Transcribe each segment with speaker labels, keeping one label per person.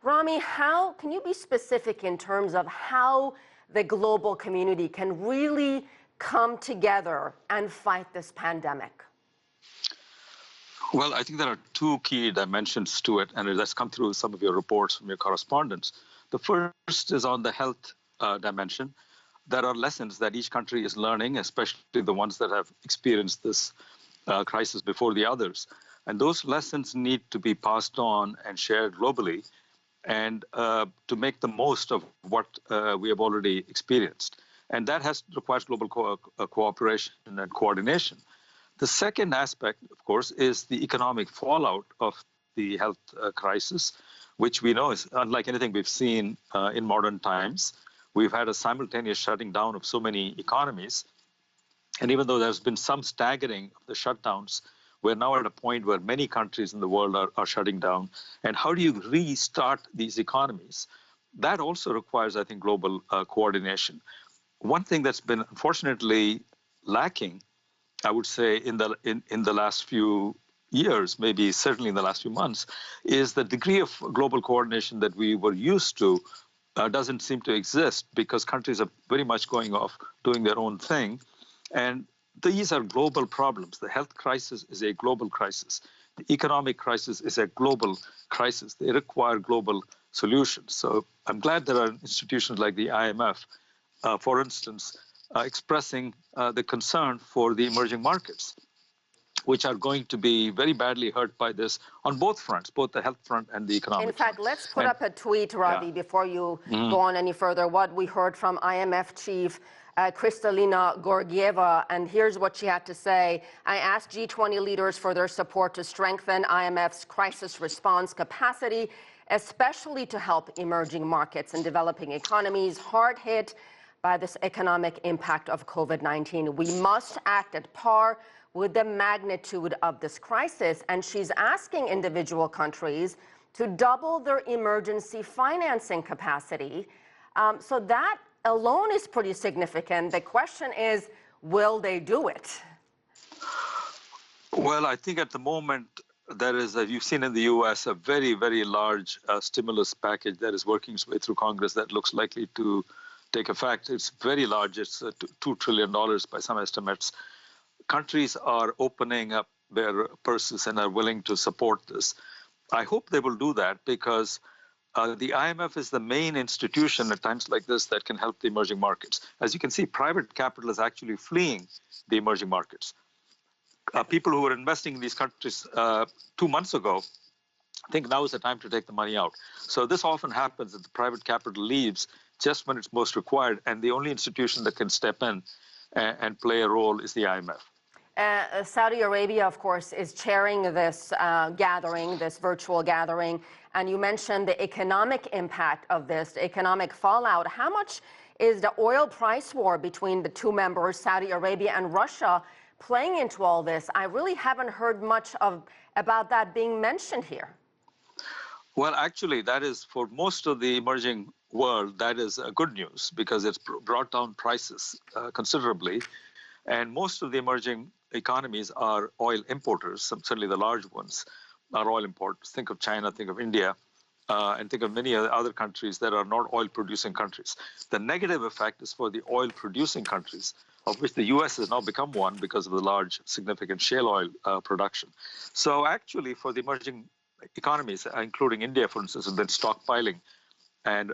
Speaker 1: Rami, how can you be specific in terms of how the global community can really come together and fight this pandemic?
Speaker 2: Well, I think there are two key dimensions to it, and that's come through some of your reports from your correspondence. The first is on the health dimension. There are lessons that each country is learning, especially the ones that have experienced this crisis before the others. And those lessons need to be passed on and shared globally, and to make the most of what we have already experienced. And that requires global cooperation and coordination. The second aspect, of course, is the economic fallout of the health crisis, which we know is unlike anything we've seen in modern times. We've had a simultaneous shutting down of so many economies. And even though there's been some staggering of the shutdowns, we're now at a point where many countries in the world are shutting down. And how do you restart these economies? That also requires, I think, global coordination. One thing that's been unfortunately lacking, I would say, in the last few years, maybe certainly in the last few months, is the degree of global coordination that we were used to doesn't seem to exist, because countries are very much going off doing their own thing. And these are global problems. The health crisis is a global crisis. The economic crisis is a global crisis. They require global solutions. So I'm glad there are institutions like the IMF, for instance, expressing the concern for the emerging markets, which are going to be very badly hurt by this on both fronts, both the health front and the economic front.
Speaker 1: In fact, let's put up a tweet, Ravi, before you go on any further, what we heard from IMF chief Kristalina Georgieva, and here's what she had to say. I asked G20 leaders for their support to strengthen IMF's crisis response capacity, especially to help emerging markets and developing economies hard hit by this economic impact of COVID-19. We must act at par with the magnitude of this crisis, and she's asking individual countries to double their emergency financing capacity. So that alone is pretty significant. The question is, will they do it?
Speaker 2: Well, I think at the moment there is, as you've seen in the U.S., a very, very large stimulus package that is working its way through Congress that looks likely to take effect. It's very large. It's $2 trillion by some estimates. Countries are opening up their purses and are willing to support this. I hope they will do that, because the IMF is the main institution at times like this that can help the emerging markets. As you can see, private capital is actually fleeing the emerging markets. People who were investing in these countries 2 months ago think now is the time to take the money out. So this often happens, that the private capital leaves just when it's most required, and the only institution that can step in and play a role is the IMF.
Speaker 1: Saudi Arabia, of course, is chairing this gathering, this virtual gathering. And you mentioned the economic impact of this, the economic fallout. How much is the oil price war between the two members, Saudi Arabia and Russia, playing into all this? I really haven't heard much about that being mentioned here.
Speaker 2: Well, actually, that is, for most of the emerging world, that is good news, because it's brought down prices considerably. And most of the emerging economies are oil importers. Certainly the large ones are oil importers. Think of China, think of India, and think of many other countries that are not oil-producing countries. The negative effect is for the oil-producing countries, of which the U.S. has now become one because of the large, significant shale oil production. So actually, for the emerging economies, including India, for instance, have been stockpiling and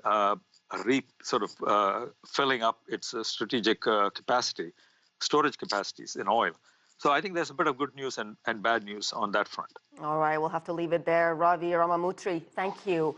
Speaker 2: filling up its strategic capacity, storage capacities in oil. So I think there's a bit of good news and bad news on that front.
Speaker 1: All right, we'll have to leave it there. Ravi Ramamurti, thank you.